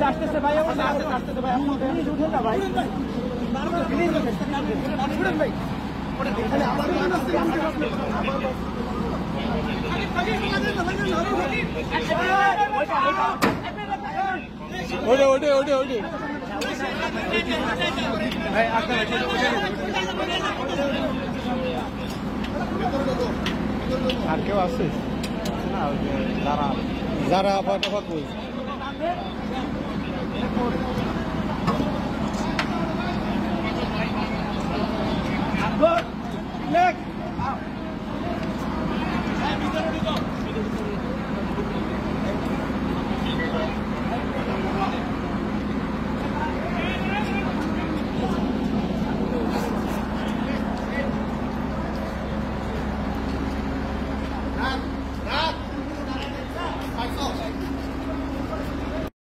আসতেছে ভাই, আসতেছে ভাই, উঠে না ভাই, ভাই ওঠে আর কেউ আছে না? যারা আবার Look!